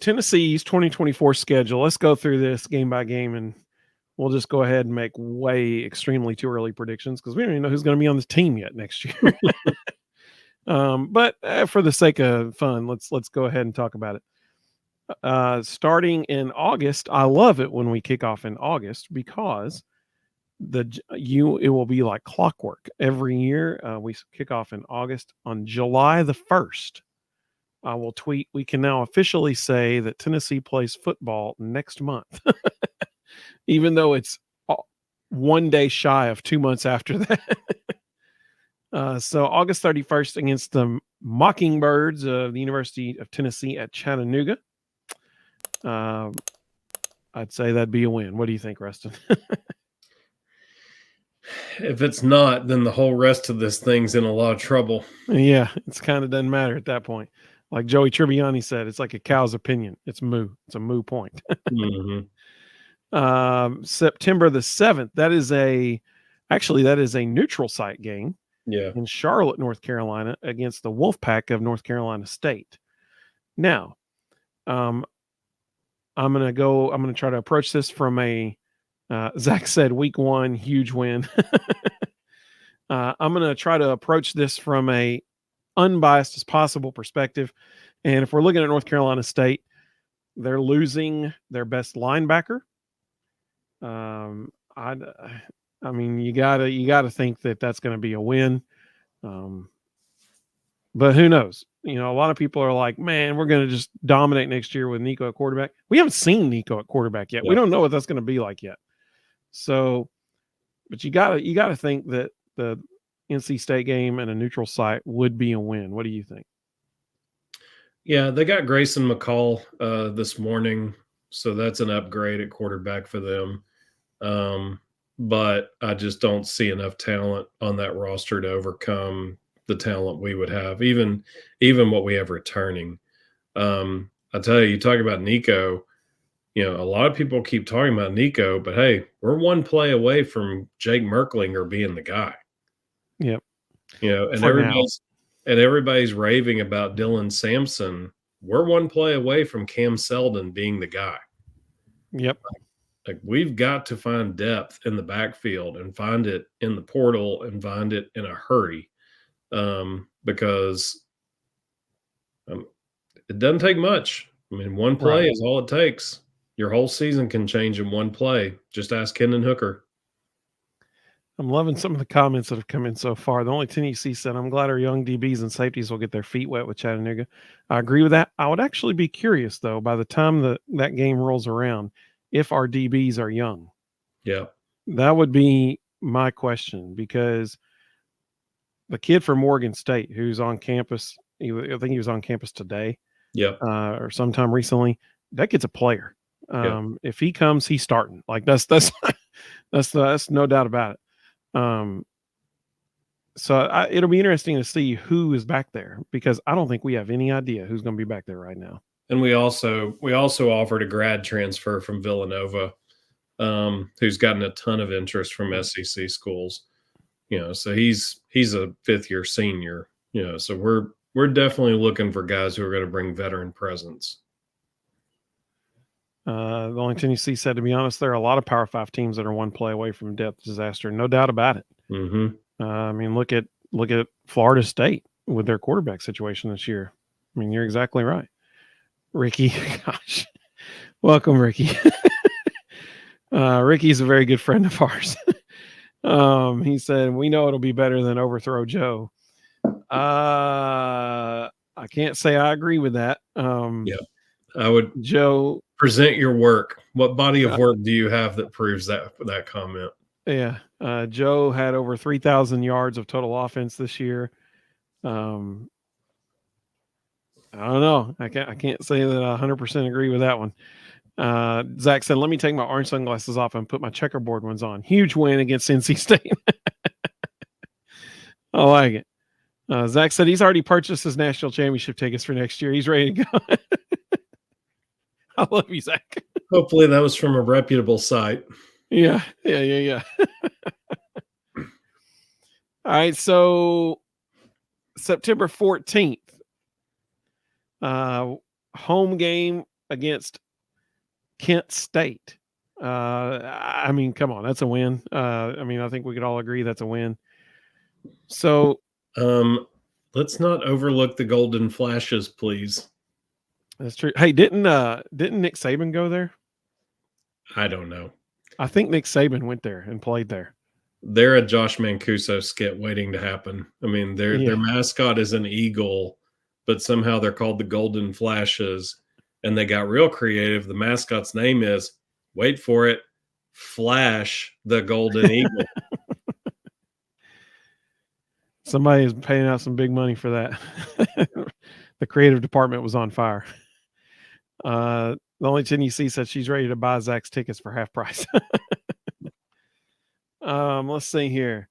Tennessee's 2024 schedule. Let's go through this game by game, and we'll just go ahead and make way extremely too early predictions because we don't even know who's going to be on this team yet next year. But for the sake of fun, let's go ahead and talk about it. Starting in August, I love it when we kick off in August because it will be like clockwork every year. We kick off in August. On July the 1st, I will tweet, we can now officially say that Tennessee plays football next month, even though it's 1 day shy of 2 months after that. So August 31st against the Mockingbirds of the University of Tennessee at Chattanooga. I'd say that'd be a win. What do you think, Rustin? If it's not, then the whole rest of this thing's in a lot of trouble. Yeah, it's kind of doesn't matter at that point. Like Joey Tribbiani said, it's like a cow's opinion. It's moo. It's a moo point. Mm-hmm. September the 7th. That is a neutral site game. Yeah. In Charlotte, North Carolina, against the Wolfpack of North Carolina State. Now, I'm going to try to approach this from a, Zach said week 1, huge win. I'm going to try to approach this from a unbiased as possible perspective. And if we're looking at North Carolina State, they're losing their best linebacker. I mean, you gotta think that that's going to be a win. But who knows? You know, a lot of people are like, man, we're going to just dominate next year with Nico at quarterback. We haven't seen Nico at quarterback yet. Yep. We don't know what that's going to be like yet. So, but you gotta think that the NC State game and a neutral site would be a win. What do you think? Yeah, they got Grayson McCall this morning, so that's an upgrade at quarterback for them. But I just don't see enough talent on that roster to overcome the talent we would have, even what we have returning. I tell you talk about Nico, you know, a lot of people keep talking about Nico, but hey, we're one play away from Jake Merklinger being the guy. Yep. You know, and everybody's raving about Dylan Sampson. We're one play away from Cam Seldon being the guy. Yep. Like we've got to find depth in the backfield and find it in the portal and find it in a hurry, because it doesn't take much. I mean, one play is all it takes. Your whole season can change in one play. Just ask Hendon Hooker. I'm loving some of the comments that have come in so far. The only Tennessee said, I'm glad our young DBs and safeties will get their feet wet with Chattanooga. I agree with that. I would actually be curious, though, by the time that game rolls around, if our DBs are young. Yeah. That would be my question, because the kid from Morgan State who's on campus, I think he was on campus today. Yeah. Or sometime recently, that kid's a player. If he comes, he's starting. Like that's no doubt about it. So it'll be interesting to see who is back there, because I don't think we have any idea who's going to be back there right now. And we also offered a grad transfer from Villanova, who's gotten a ton of interest from SEC schools. You know, so he's a 5th-year senior. You know, so we're definitely looking for guys who are going to bring veteran presence. The only Tennessee said, to be honest, there are a lot of Power 5 teams that are one play away from depth disaster. No doubt about it. Mm-hmm. I mean, look at Florida State with their quarterback situation this year. I mean, you're exactly right. Ricky, gosh, welcome, Ricky. Ricky's a very good friend of ours. He said, we know it'll be better than overthrow Joe. I can't say I agree with that. Yeah, I would. Joe, present your work. What body of work do you have that proves that comment? Yeah. Joe had over 3,000 yards of total offense this year. I don't know. I can't say that I 100% agree with that one. Zach said, let me take my orange sunglasses off and put my checkerboard ones on. Huge win against NC State. I like it. Zach said he's already purchased his national championship tickets for next year. He's ready to go. I love you, Zach. Hopefully that was from a reputable site. Yeah. All right, so September 14th, home game against Kent State. I mean, come on, that's a win. I mean, I think we could all agree that's a win. So let's not overlook the Golden Flashes, please. that's true. Hey, didn't Nick Saban go there? I don't know. I think Nick Saban went there and played there. They're a Josh Mancuso skit waiting to happen. I mean, their mascot is an eagle, but somehow they're called the Golden Flashes, and they got real creative. The mascot's name is, wait for it, Flash the Golden Eagle. Somebody is paying out some big money for that. The creative department was on fire. The only thing you see said she's ready to buy Zach's tickets for half price. Let's see here.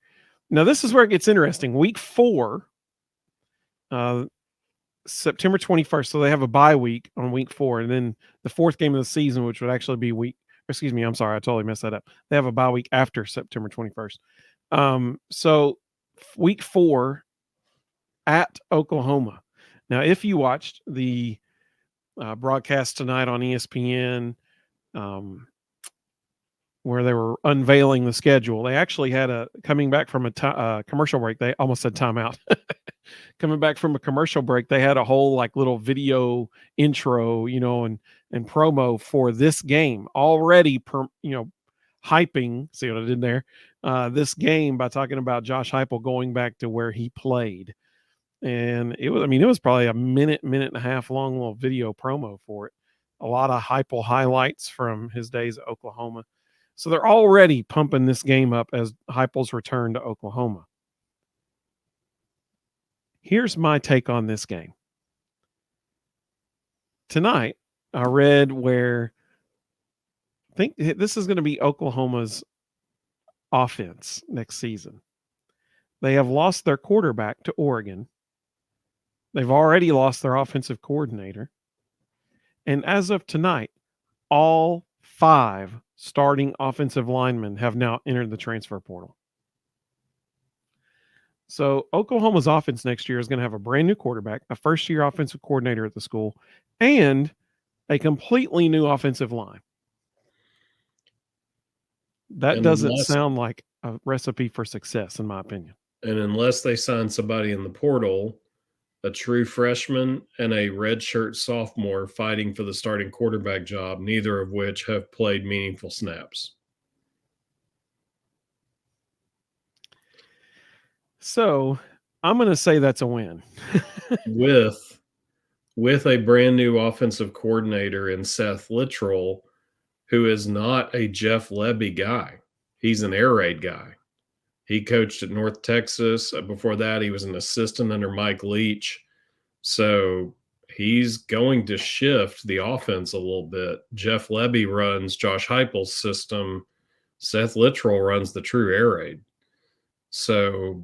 Now, this is where it gets interesting. Week 4, September 21st. So they have a bye week on week 4. And then the 4th game of the season, which would actually be I'm sorry, I totally messed that up. They have a bye week after September 21st. So week 4 at Oklahoma. Now, if you watched the broadcast tonight on ESPN, where they were unveiling the schedule, they actually had coming back from a commercial break. They almost said timeout. Coming back from a commercial break, they had a whole like little video intro, and promo for this game already, hyping. See what I did there? This game by talking about Josh Heupel going back to where he played. And it was probably a minute and a half long little video promo for it. A lot of Heupel highlights from his days at Oklahoma. So they're already pumping this game up as Heupel's return to Oklahoma. Here's my take on this game. Tonight, I read where I think this is going to be Oklahoma's offense next season. They have lost their quarterback to Oregon. They've already lost their offensive coordinator. And as of tonight, all 5 starting offensive linemen have now entered the transfer portal. So Oklahoma's offense next year is going to have a brand new quarterback, a first-year offensive coordinator at the school, and a completely new offensive line. That doesn't sound like a recipe for success, in my opinion. And unless they sign somebody in the portal, a true freshman and a redshirt sophomore fighting for the starting quarterback job, neither of which have played meaningful snaps. So I'm going to say that's a win. with a brand new offensive coordinator in Seth Littrell, who is not a Jeff Lebby guy. He's an air raid guy. He coached at North Texas. Before that, he was an assistant under Mike Leach. So he's going to shift the offense a little bit. Jeff Lebby runs Josh Heupel's system. Seth Littrell runs the true air raid. So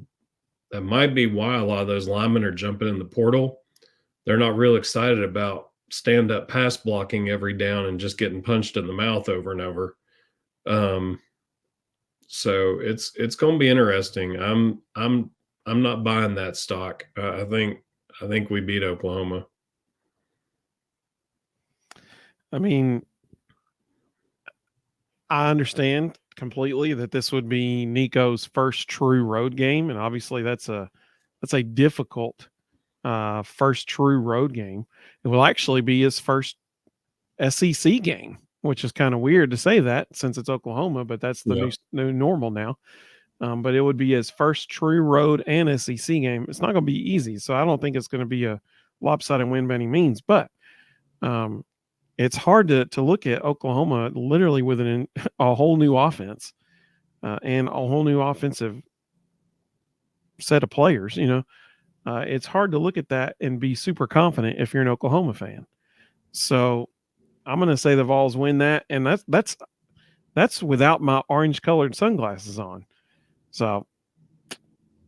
that might be why a lot of those linemen are jumping in the portal. They're not real excited about stand-up pass blocking every down and just getting punched in the mouth over and over. So it's going to be interesting. I'm not buying that stock. I think we beat Oklahoma. I mean, I understand completely that this would be Nico's first true road game, and obviously that's a difficult first true road game. It will actually be his first SEC game, which is kind of weird to say that since it's Oklahoma, but that's the new normal now. But it would be his first true road and SEC game. It's not going to be easy, so I don't think it's going to be a lopsided win by any means. But it's hard to look at Oklahoma literally with a whole new offense and a whole new offensive set of players. It's hard to look at that and be super confident if you're an Oklahoma fan. So I'm going to say the Vols win that, and that's without my orange-colored sunglasses on. So,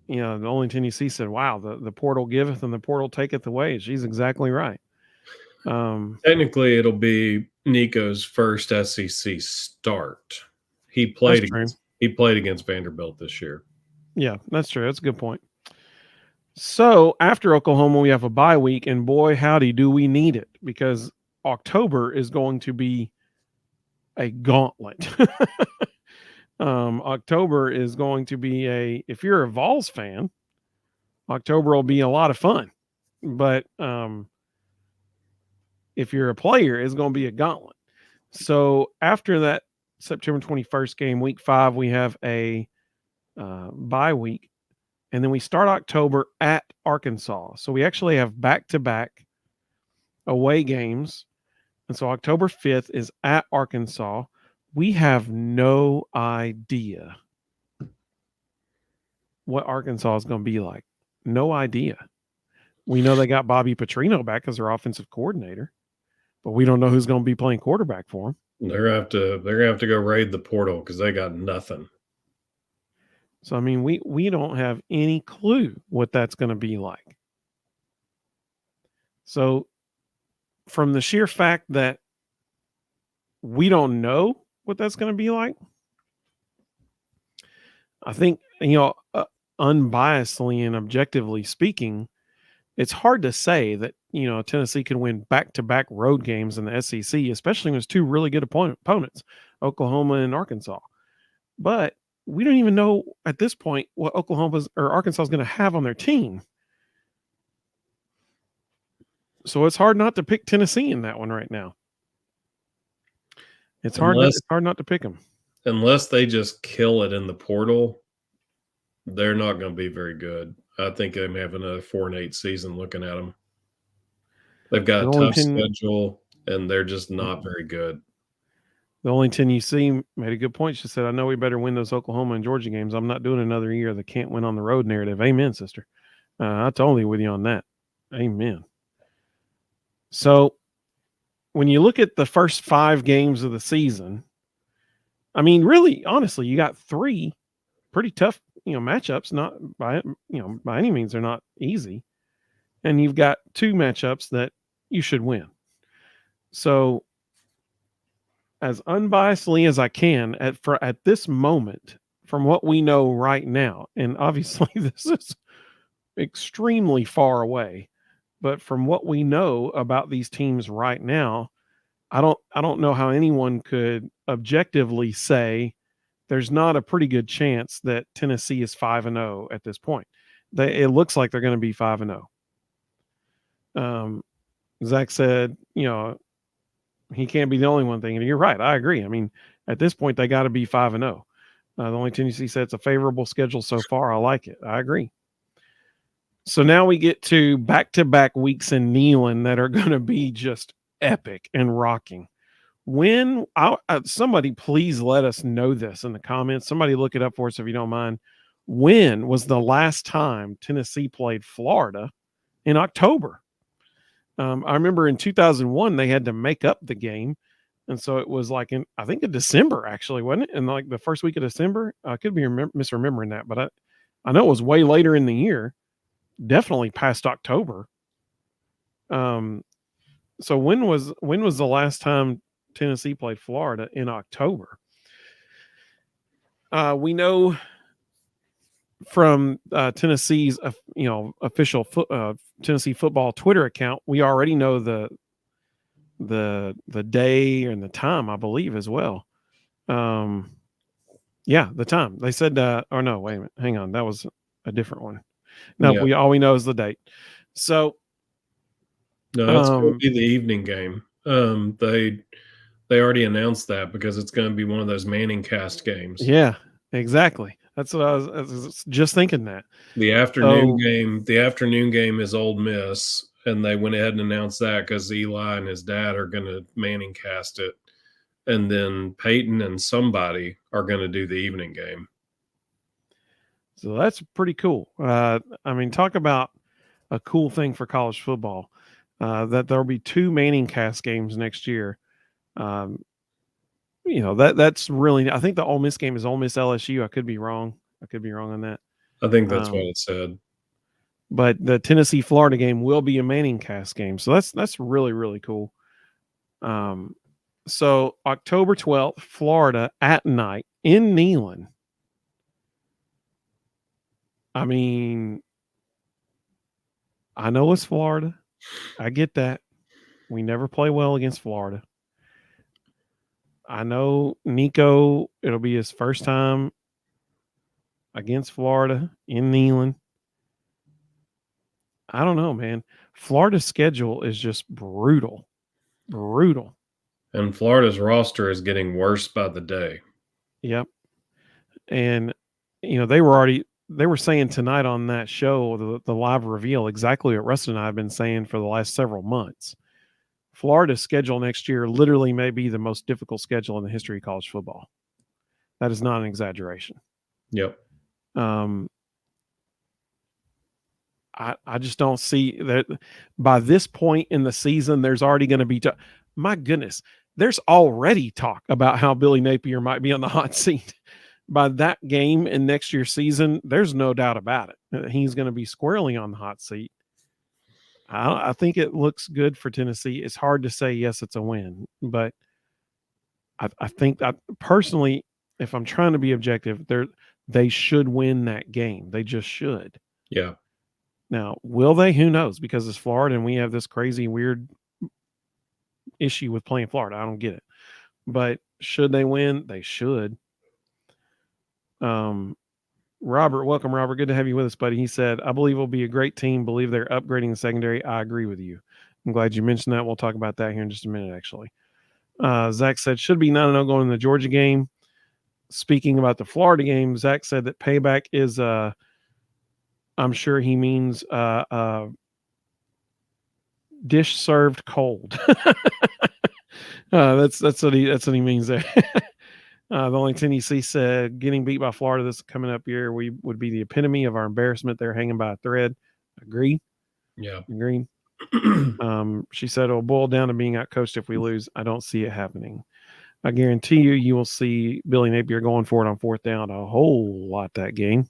the only Tennessee said, wow, the portal giveth and the portal taketh away. She's exactly right. Technically, it'll be Nico's first SEC start. He played against Vanderbilt this year. Yeah, that's true. That's a good point. So after Oklahoma, we have a bye week, and boy, howdy, do we need it, because October is going to be a gauntlet. October is going to be if you're a Vols fan, October will be a lot of fun. But if you're a player, it's going to be a gauntlet. So after that September 21st game, week 5, we have a bye week. And then we start October at Arkansas. So we actually have back-to-back away games. And so October 5th is at Arkansas. We have no idea what Arkansas is going to be like. No idea. We know they got Bobby Petrino back as their offensive coordinator, but we don't know who's going to be playing quarterback for them. They're gonna have to go raid the portal because they got nothing. So I mean, we don't have any clue what that's going to be like. So from the sheer fact that we don't know what that's going to be like, I think, unbiasedly and objectively speaking, it's hard to say that, Tennessee can win back-to-back road games in the SEC, especially when it's two really good opponents, Oklahoma and Arkansas. But we don't even know at this point what Arkansas is going to have on their team. So it's hard not to pick Tennessee in that one right now. It's hard not to pick them. Unless they just kill it in the portal, they're not going to be very good. I think they may have another 4-8 season looking at them. They've got a tough schedule, and they're just not very good. The only Tennessee made a good point. She said, I know we better win those Oklahoma and Georgia games. I'm not doing another year of the can't win on the road narrative. Amen, sister. I'm totally with you on that. Amen. So when you look at the first 5 games of the season, I mean, really, honestly, you got 3 pretty tough, matchups. Not by any means, they're not easy. And you've got 2 matchups that you should win. So as unbiasedly as I can at this moment, from what we know right now, and obviously this is extremely far away, but from what we know about these teams right now, I don't know how anyone could objectively say there's not a pretty good chance that Tennessee is 5-0 at this point. It looks like they're going to be 5-0. Zach said, he can't be the only one thinking. You're right. I agree. I mean, at this point, they got to be 5-0. The only Tennessee said it's a favorable schedule so far. I like it. I agree. So now we get to back-to-back weeks in Neyland that are going to be just epic and rocking. Somebody please let us know this in the comments. Somebody look it up for us if you don't mind. When was the last time Tennessee played Florida in October? I remember in 2001 they had to make up the game, and so it was like in December actually, wasn't it? In like the first week of December. I could be misremembering that, but I know it was way later in the year, definitely past October. So when was the last time Tennessee played Florida in October? We know from Tennessee's official Tennessee football Twitter account, we already know the day and the time, I believe, as well. Yeah, the time. They said or no, wait a minute, hang on, that was a different one. No, yeah. All we know is the date. So no, it's going to be the evening game. They already announced that because it's going to be one of those Manning cast games. Yeah, exactly. That's what I was just thinking that. The afternoon game is Ole Miss, and they went ahead and announced that because Eli and his dad are going to Manning cast it, and then Peyton and somebody are going to do the evening game. So that's pretty cool. I mean, talk about a cool thing for college football, that there'll be 2 Manning cast games next year. That's really, I think the Ole Miss game is Ole Miss LSU. I could be wrong on that. I think that's what it said. But the Tennessee Florida game will be a Manning cast game. So that's really, really cool. So October 12th, Florida at night in Neyland. I mean, I know it's Florida. I get that. We never play well against Florida. I know Nico, it'll be his first time against Florida in Neyland. I don't know, man. Florida's schedule is just brutal. Brutal. And Florida's roster is getting worse by the day. Yep. And, they were saying tonight on that show, the live reveal, exactly what Rustin and I have been saying for the last several months. Florida's schedule next year literally may be the most difficult schedule in the history of college football. That is not an exaggeration. Yep. I just don't see that by this point in the season, there's already going to be, my goodness, there's already talk about how Billy Napier might be on the hot seat. By that game in next year's season, there's no doubt about it. He's going to be squarely on the hot seat. I think it looks good for Tennessee. It's hard to say, yes, it's a win, but I think that personally, if I'm trying to be objective, they should win that game. They just should. Yeah. Now, will they? Who knows? Because it's Florida and we have this crazy, weird issue with playing Florida. I don't get it. But should they win? They should. Robert, welcome, Robert. Good to have you with us, buddy. He said, I believe it'll be a great team. Believe they're upgrading the secondary. I agree with you. I'm glad you mentioned that. We'll talk about that here in just a minute, actually. Zach said, should be 9-0 going in the Georgia game. Speaking about the Florida game, Zach said that payback is, I'm sure he means dish served cold. That's what he means there. The only Tennessee said getting beat by Florida this coming up year would be the epitome of our embarrassment. They're hanging by a thread. Agreed. Yeah. Agreed. She said it'll boil down to being outcoached if we lose. I don't see it happening. I guarantee you will see Billy Napier going for it on fourth down a whole lot that game.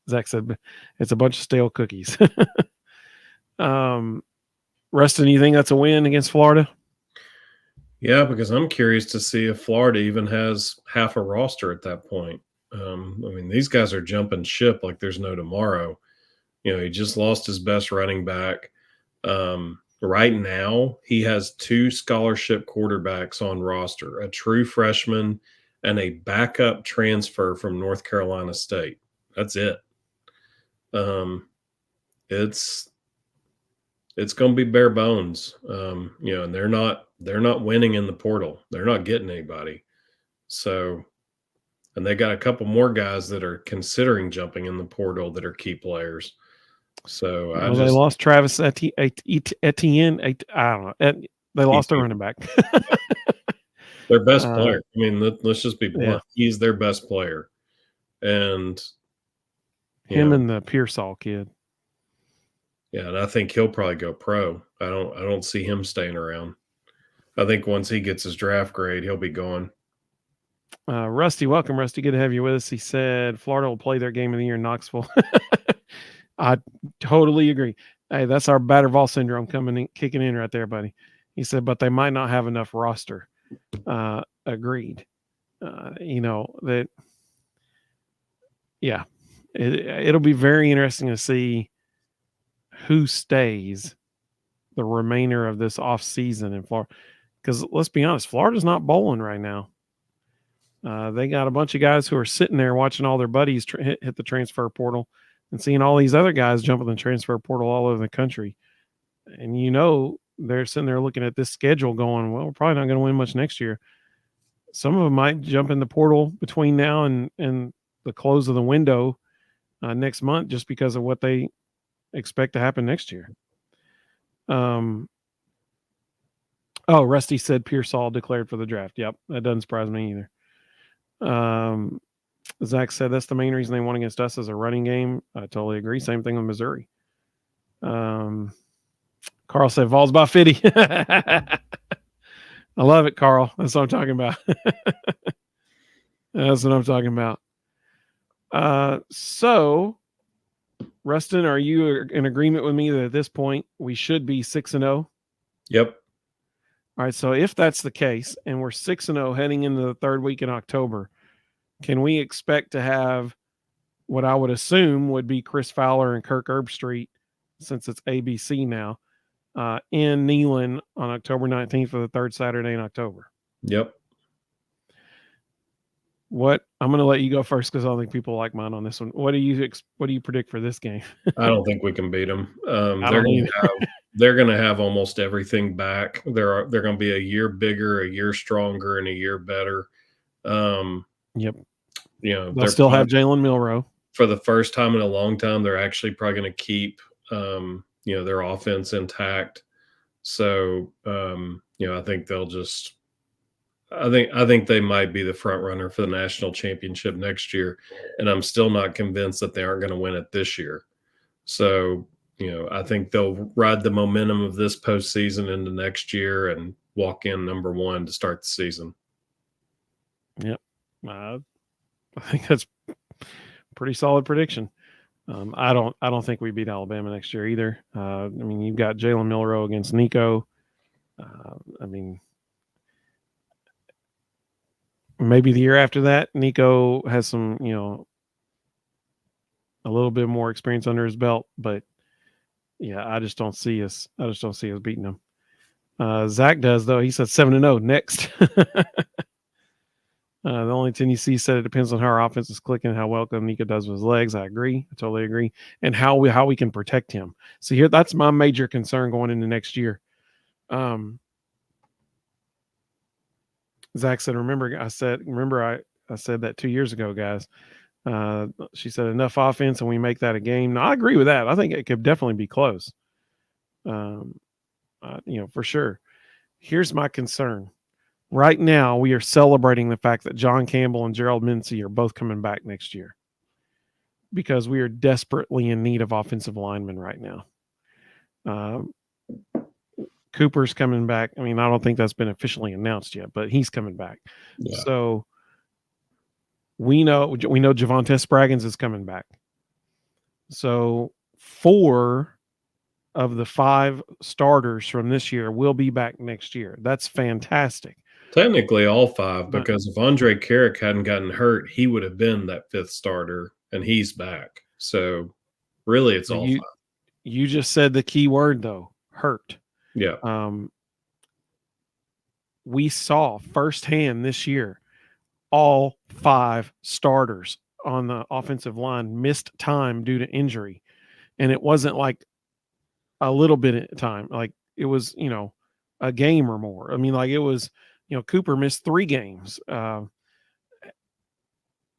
Zach said it's a bunch of stale cookies. Rustin, you think that's a win against Florida? Yeah, because I'm curious to see if Florida even has half a roster at that point. I mean, these guys are jumping ship like there's no tomorrow. He just lost his best running back. Right now, he has 2 scholarship quarterbacks on roster, a true freshman and a backup transfer from North Carolina State. That's it. It's going to be bare bones. And they're not winning in the portal. They're not getting anybody. So, and they got a couple more guys that are considering jumping in the portal that are key players. So they lost Travis Etienne. I don't know. They lost their running back. Their best player. I mean, let's just be blunt. Yeah. He's their best player, and him and the Pearsall kid. Yeah, and I think he'll probably go pro. I don't see him staying around. I think once he gets his draft grade, he'll be gone. Rusty, welcome, Rusty. Good to have you with us. He said Florida will play their game of the year in Knoxville. I totally agree. Hey, that's our Battervall syndrome kicking in right there, buddy. He said, but they might not have enough roster. Agreed. That. Yeah, it'll be very interesting to see who stays the remainder of this off season in Florida. Because let's be honest, Florida's not bowling right now. They got a bunch of guys who are sitting there watching all their buddies hit the transfer portal and seeing all these other guys jump in the transfer portal all over the country. And they're sitting there looking at this schedule going, well, we're probably not going to win much next year. Some of them might jump in the portal between now and the close of the window next month just because of what they expect to happen next year. Rusty said Pearsall declared for the draft. Yep, that doesn't surprise me either. Zach said that's the main reason they won against us as a running game. I totally agree. Same thing with Missouri. Carl said Vols by 50. I love it, Carl. That's what I'm talking about. That's what I'm talking about. So, Rustin, are you in agreement with me that at this point we should be 6-0? Yep. All right. So if that's the case, and we're 6-0 heading into the third week in October, can we expect to have what I would assume would be Chris Fowler and Kirk Herbstreit, since it's ABC now, in Neyland on October 19th for the third Saturday in October. Yep. I'm going to let you go first because I don't think people like mine on this one. What do you predict for this game? I don't think we can beat them. I don't either. They're going to have almost everything back. They're going to be a year bigger, a year stronger, and a year better. Yep. They'll still have Jalen Milroe. For the first time in a long time, they're actually probably going to keep, their offense intact. So, I think they'll just. I think they might be the front runner for the national championship next year, and I'm still not convinced that they aren't going to win it this year. So, I think they'll ride the momentum of this postseason into next year and walk in number one to start the season. Yep, I think that's a pretty solid prediction. I don't think we beat Alabama next year either. You've got Jalen Milroe against Nico. Maybe the year after that, Nico has some, a little bit more experience under his belt, but yeah, I just don't see us beating them. Zach does though. He said 7-0 next. The only thing you see said it depends on how our offense is clicking and how well Nico does with his legs. I agree. I totally agree. And how we can protect him. So here, that's my major concern going into next year. Zach said, I said that 2 years ago, guys. She said enough offense and we make that a game. Now I agree with that. I think it could definitely be close. For sure. Here's my concern. Right now, we are celebrating the fact that John Campbell and Gerald Mincey are both coming back next year because we are desperately in need of offensive linemen right now. Cooper's coming back. I don't think that's been officially announced yet, but he's coming back. Yeah. So we know Javonte Spraggins is coming back. So 4 of the 5 starters from this year will be back next year. That's fantastic. Technically all 5, because if Andre Carrick hadn't gotten hurt, he would have been that 5th starter, and he's back. So really it's all 5. You just said the key word though, hurt. Yeah. We saw firsthand this year all 5 starters on the offensive line missed time due to injury. And it wasn't like a little bit at time. Like it was, a game or more. It was, Cooper missed 3 games.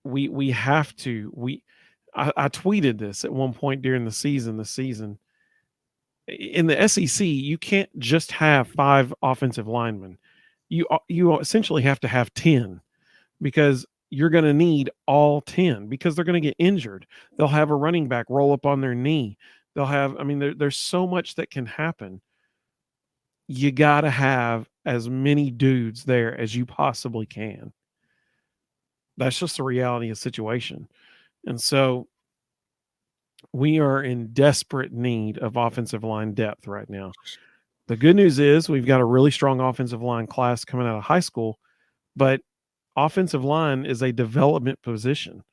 We have to, I tweeted this at one point during the season. In the SEC, you can't just have 5 offensive linemen. You essentially have to have 10 because you're going to need all 10 because they're going to get injured. They'll have a running back roll up on their knee. They'll have, there's so much that can happen. You got to have as many dudes there as you possibly can. That's just the reality of the situation. And so we are in desperate need of offensive line depth right now. The good news is we've got a really strong offensive line class coming out of high school, but offensive line is a development position.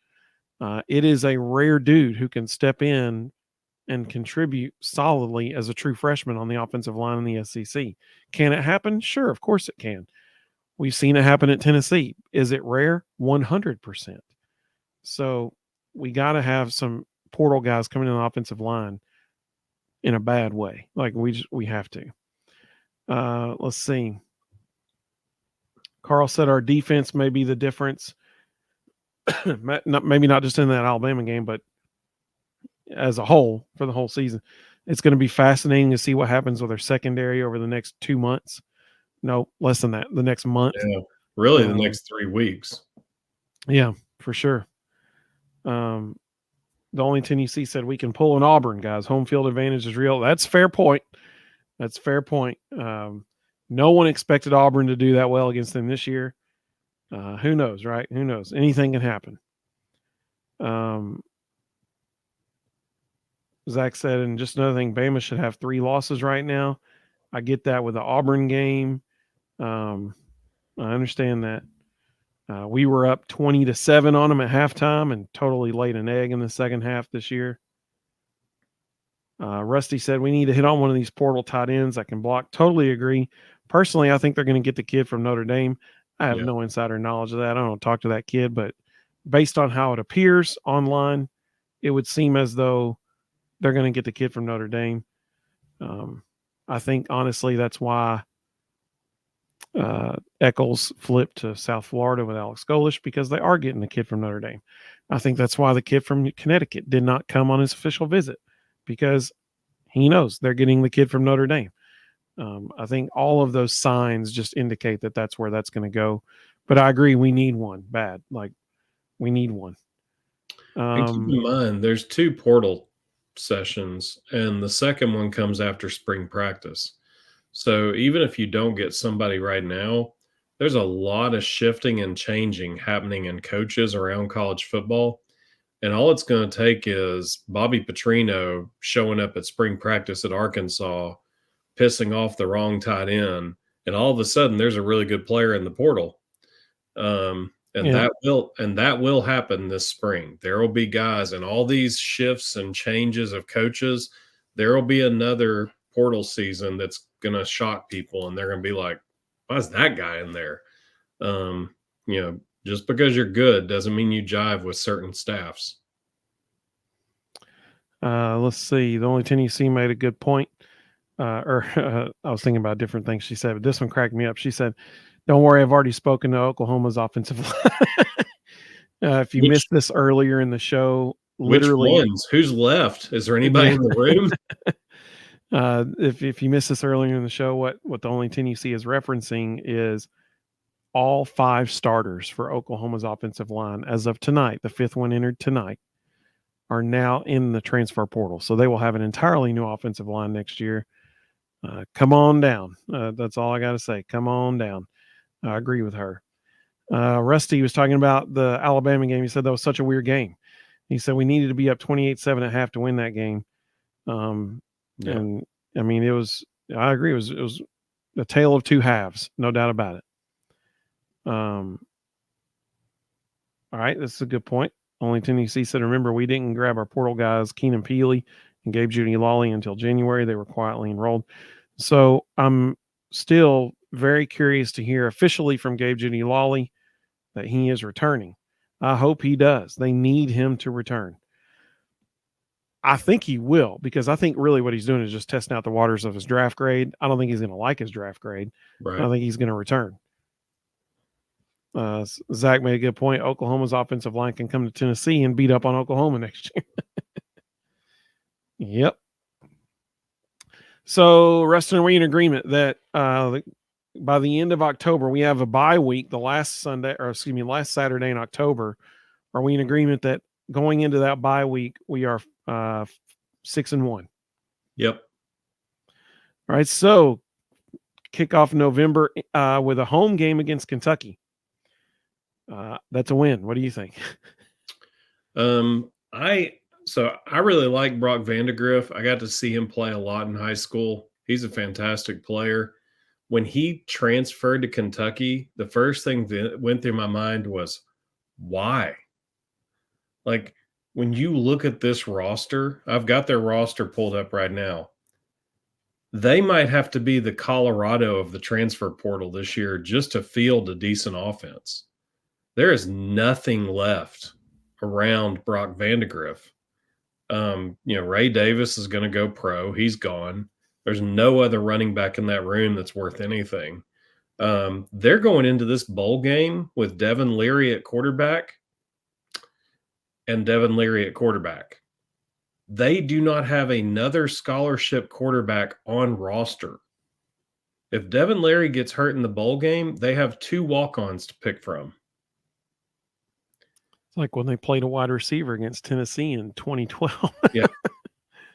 It is a rare dude who can step in and contribute solidly as a true freshman on the offensive line in the SEC. Can it happen? Sure, of course it can. We've seen it happen at Tennessee. Is it rare? 100%. So we got to have some portal guys coming in the offensive line in a bad way. Like we have to. Let's see. Carl said our defense may be the difference. Maybe not just in that Alabama game, but as a whole for the whole season. It's going to be fascinating to see what happens with our secondary over the next 2 months. No, less than that. The next month. Yeah, really the next 3 weeks. Yeah, for sure. The only Tennessee said we can pull an Auburn, guys. Home field advantage is real. That's fair point. No one expected Auburn to do that well against them this year. Who knows, right? Who knows? Anything can happen. Zach said, and just another thing, Bama should have 3 losses right now. I get that with the Auburn game. I understand that. We were up 20-7 on them at halftime and totally laid an egg in the second half this year. Rusty said we need to hit on one of these portal tight ends that can block. Totally agree. Personally, I think they're going to get the kid from Notre Dame. I have Yeah. no insider knowledge of that. I don't talk to that kid, but based on how it appears online, it would seem as though they're going to get the kid from Notre Dame. I think honestly that's why Eccles flipped to South Florida with Alex Golish, because they are getting the kid from Notre Dame. I think that's why the kid from Connecticut did not come on his official visit, because he knows they're getting the kid from Notre Dame. I think all of those signs just indicate that that's where that's going to go. But I agree, we need one bad. Like, we need one. And keep in mind, there's 2 portal sessions, and the second one comes after spring practice. So even if you don't get somebody right now, there's a lot of shifting and changing happening in coaches around college football. And all it's going to take is Bobby Petrino showing up at spring practice at Arkansas, pissing off the wrong tight end, and all of a sudden there's a really good player in the portal. That will happen this spring. There will be guys, and all these shifts and changes of coaches, there will be another portal season that's going to shock people, and they're going to be like, why's that guy in there? Just because you're good doesn't mean you jive with certain staffs. Let's see. The only Tennessee made a good point. I was thinking about different things she said, but this one cracked me up. She said, don't worry, I've already spoken to Oklahoma's offensive line. If you missed this earlier in the show, literally. Which ones? Who's left? Is there anybody in the room? If you missed this earlier in the show, what the only Tennessee is referencing is all 5 starters for Oklahoma's offensive line as of tonight, the 5th one entered tonight, are now in the transfer portal. So they will have an entirely new offensive line next year. Come on down. That's all I got to say. Come on down. I agree with her. Rusty was talking about the Alabama game. He said that was such a weird game. He said we needed to be up 28-7 at half to win that game. And I mean, I agree. It was a tale of 2 halves, no doubt about it. All right. This is a good point. Only Tennessee said, remember, we didn't grab our portal guys, Keenan Peely and Gabe Judy Lawley, until January. They were quietly enrolled. So I'm still very curious to hear officially from Gabe Judy Lawley that he is returning. I hope he does. They need him to return. I think he will, because I think really what he's doing is just testing out the waters of his draft grade. I don't think he's going to like his draft grade. Right. I think he's going to return. Zach made a good point. Oklahoma's offensive line can come to Tennessee and beat up on Oklahoma next year. Yep. So, Rustin, are we in agreement that by the end of October, we have a bye week, the last Saturday in October? Are we in agreement that going into that bye week, we are 6-1? Yep. All right. So, kick off November with a home game against Kentucky. That's a win. What do you think? I really like Brock Vandagriff. I got to see him play a lot in high school. He's a fantastic player. When he transferred to Kentucky, the first thing that went through my mind was, why? Like, when you look at this roster, I've got their roster pulled up right now. They might have to be the Colorado of the transfer portal this year just to field a decent offense. There is nothing left around Brock Vandagriff. Ray Davis is going to go pro. He's gone. There's no other running back in that room that's worth anything. They're going into this bowl game with Devin Leary at quarterback and Devin Leary at quarterback. They do not have another scholarship quarterback on roster. If Devin Leary gets hurt in the bowl game, they have 2 walk-ons to pick from. It's like when they played a wide receiver against Tennessee in 2012. Yeah.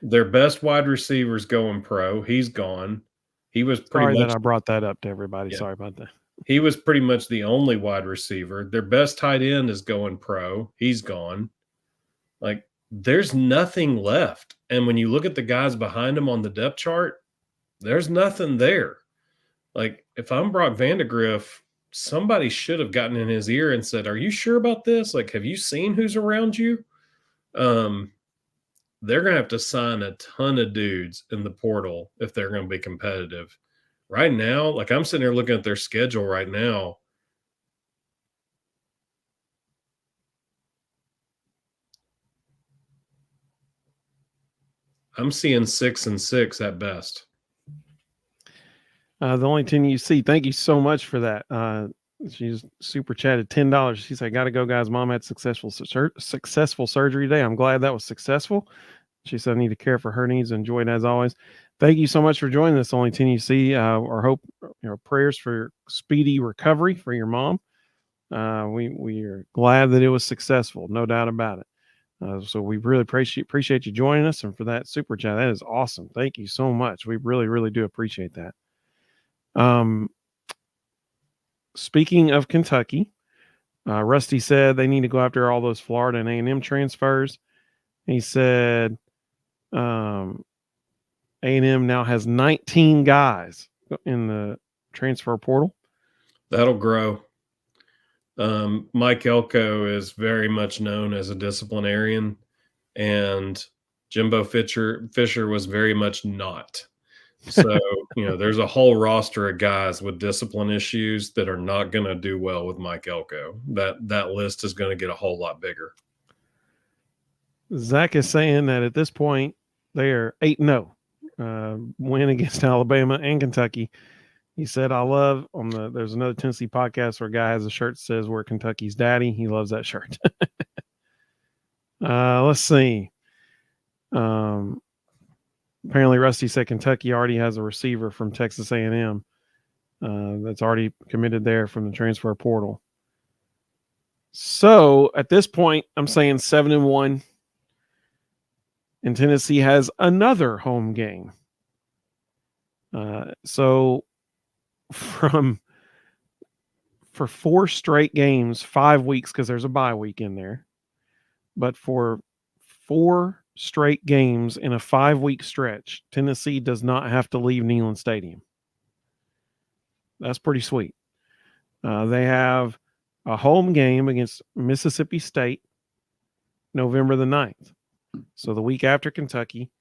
Their best wide receiver's going pro. He's gone. He was pretty much. That I brought that up to everybody. Yeah. Sorry about that. He was pretty much the only wide receiver. Their best tight end is going pro. He's gone. Like, there's nothing left. And when you look at the guys behind him on the depth chart, there's nothing there. Like, if I'm Brock Vandagriff, somebody should have gotten in his ear and said, are you sure about this? Like, have you seen who's around you? they're going to have to sign a ton of dudes in the portal if they're going to be competitive. Right now, like I'm sitting here looking at their schedule right now. I'm seeing 6-6 at best. The only 10 you see. Thank you so much for that. She's super chatted $10. She said, "Got to go, guys. Mom had successful surgery today. I'm glad that was successful." She said, "I need to care for her needs. Enjoy it as always." Thank you so much for joining us. Only 10 you see. Our hope, prayers for speedy recovery for your mom. We are glad that it was successful, no doubt about it. So we really appreciate you joining us, and for that super chat, that is awesome. Thank you so much. We really do appreciate that. Speaking of Kentucky, Rusty said they need to go after all those Florida and A&M transfers. He said A&M now has 19 guys in the transfer portal. That'll grow. Mike Elko is very much known as a disciplinarian, and Jimbo Fisher was very much not. So, there's a whole roster of guys with discipline issues that are not going to do well with Mike Elko. That list is going to get a whole lot bigger. Zach is saying that at this point they are 8-0, win against Alabama and Kentucky. He said, there's another Tennessee podcast where a guy has a shirt that says "We're Kentucky's daddy." He loves that shirt. Let's see. Apparently Rusty said Kentucky already has a receiver from Texas A&M that's already committed there from the transfer portal. So at this point, I'm saying 7-1, and Tennessee has another home game. So for 4 straight games, 5 weeks, because there's a bye week in there, but for 4 straight games in a 5-week stretch, Tennessee does not have to leave Neyland Stadium. That's pretty sweet. They have a home game against Mississippi State November the 9th. So the week after Kentucky.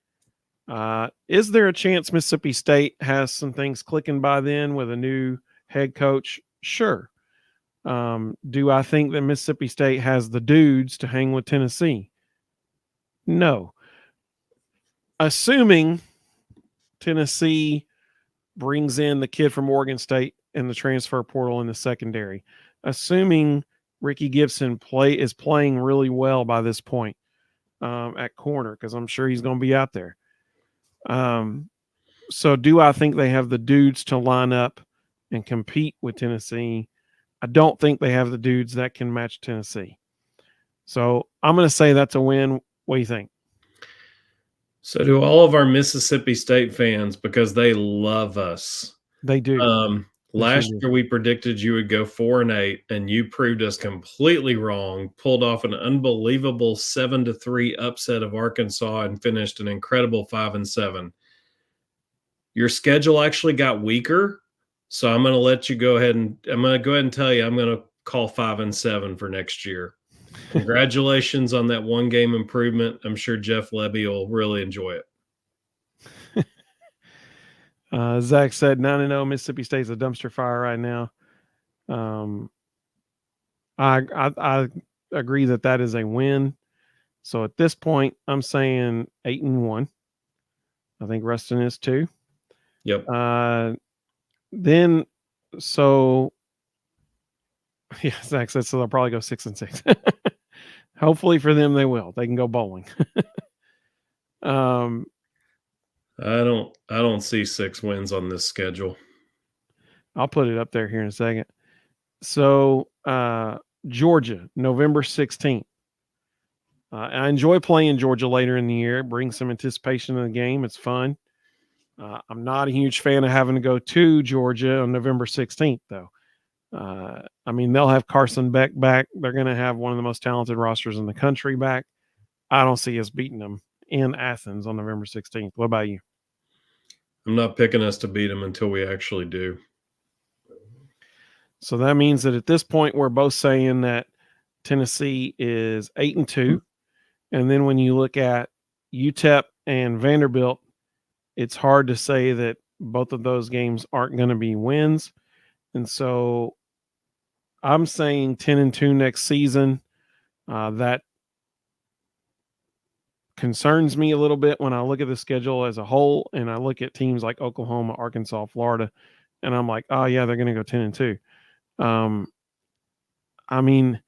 Is there a chance Mississippi State has some things clicking by then with a new head coach? Sure. Do I think that Mississippi State has the dudes to hang with Tennessee? No. Assuming Tennessee brings in the kid from Oregon State in the transfer portal in the secondary, assuming Ricky Gibson is playing really well by this point at corner, because I'm sure he's going to be out there. So do I think they have the dudes to line up and compete with Tennessee? I don't think they have the dudes that can match Tennessee. So I'm going to say that's a win. What do you think? So do all of our Mississippi State fans, because they love us. They do. Last year we predicted you would go 4-8, and you proved us completely wrong. Pulled off an unbelievable 7-3 upset of Arkansas and finished an incredible 5-7. Your schedule actually got weaker, so I'm going to let you go ahead and tell you I'm going to call 5-7 for next year. Congratulations on that 1-game improvement. I'm sure Jeff Lebby will really enjoy it. Zach said 9-0. Mississippi State's a dumpster fire right now. I agree that is a win. So at this point, I'm saying 8-1. I think Rustin is too. Yep. Then, so yeah, Zach said so they'll probably go 6-6. Hopefully for them, they will. They can go bowling. I don't see 6 wins on this schedule. I'll put it up there here in a second. So Georgia, November 16th. I enjoy playing Georgia later in the year. It brings some anticipation in the game. It's fun. I'm not a huge fan of having to go to Georgia on November 16th, though. I mean, they'll have Carson Beck back. They're going to have one of the most talented rosters in the country back. I don't see us beating them in Athens on November 16th. What about you? I'm not picking us to beat them until we actually do. So that means that at this point, we're both saying that Tennessee is 8-2. And then when you look at UTEP and Vanderbilt, it's hard to say that both of those games aren't going to be wins. And so I'm saying 10-2 next season. That concerns me a little bit when I look at the schedule as a whole and I look at teams like Oklahoma, Arkansas, Florida, and I'm like, oh yeah, they're going to go 10-2. I mean,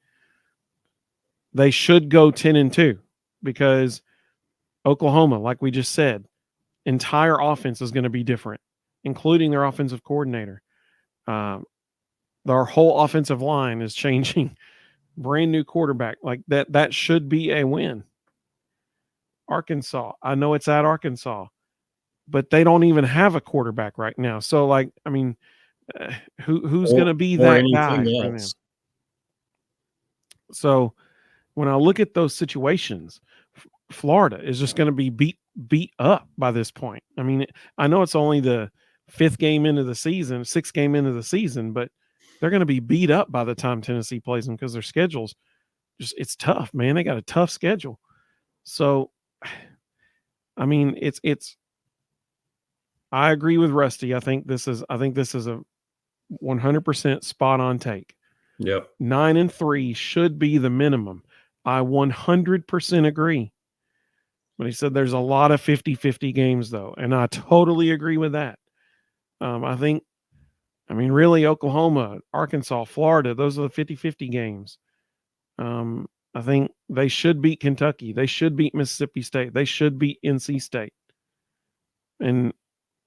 they should go 10-2 because Oklahoma, like we just said, entire offense is going to be different, including their offensive coordinator. Their whole offensive line is changing. Brand new quarterback, like that should be a win. Arkansas, I know it's at Arkansas, but they don't even have a quarterback right now. So, like, I mean, who's going to be that guy for them? So, when I look at those situations, Florida is just going to be beat up by this point. I mean, I know it's only the 6th game into the season, but they're going to be beat up by the time Tennessee plays them because their schedule's it's tough, man. They got a tough schedule. So, I mean, I agree with Rusty. I think this is a 100% spot on take. Yep. 9-3 should be the minimum. I 100% agree. But he said there's a lot of 50-50 games, though, and I totally agree with that. I mean, really, Oklahoma, Arkansas, Florida, those are the 50-50 games. I think they should beat Kentucky. They should beat Mississippi State. They should beat NC State. And,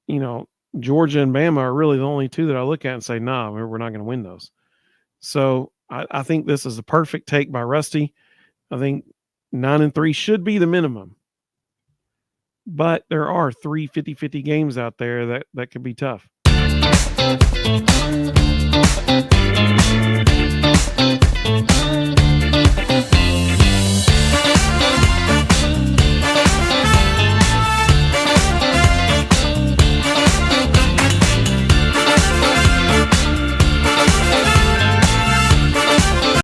you know, Georgia and Bama are really the only two that I look at and say, nah, we're not going to win those. So I think this is a perfect take by Rusty. I think 9-3 should be the minimum. But there are 3 50-50 games out there that could be tough.